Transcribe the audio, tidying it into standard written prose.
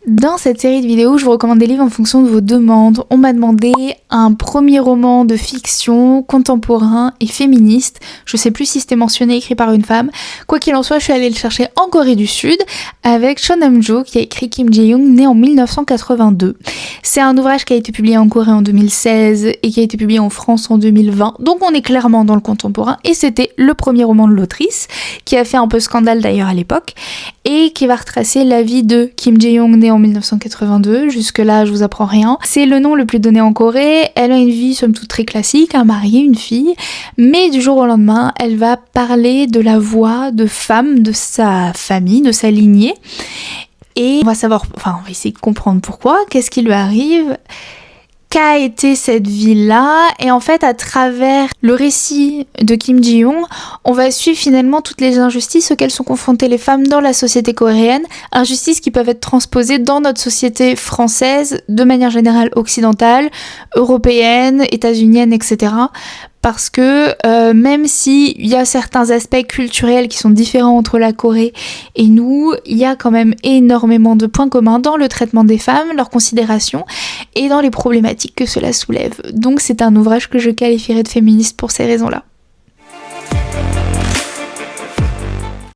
Dans cette série de vidéos, je vous recommande des livres en fonction de vos demandes. On m'a demandé un premier roman de fiction contemporain et féministe. Je sais plus si c'était mentionné, écrit par une femme. Quoi qu'il en soit, je suis allée le chercher en Corée du Sud avec Cho Nam-joo qui a écrit Kim Jae-young, né en 1982. C'est un ouvrage qui a été publié en Corée en 2016 et qui a été publié en France en 2020. Donc on est clairement dans le contemporain et c'était le premier roman de l'autrice qui a fait un peu scandale d'ailleurs à l'époque et qui va retracer la vie de Kim Jae-young, né en 1982, jusque-là je vous apprends rien. C'est le nom le plus donné en Corée, elle a une vie somme toute très classique, un mari, une fille, mais du jour au lendemain, elle va parler de la voix de femme de sa famille, de sa lignée, et on va essayer de comprendre pourquoi, qu'est-ce qui lui arrive, qu'a été cette vie-là, et en fait à travers le récit de Kim Jae-young, on va suivre finalement toutes les injustices auxquelles sont confrontées les femmes dans la société coréenne, injustices qui peuvent être transposées dans notre société française, de manière générale occidentale, européenne, états-unienne, etc. Parce que même s'il y a certains aspects culturels qui sont différents entre la Corée et nous, il y a quand même énormément de points communs dans le traitement des femmes, leur considération et dans les problématiques que cela soulève. Donc c'est un ouvrage que je qualifierais de féministe pour ces raisons-là.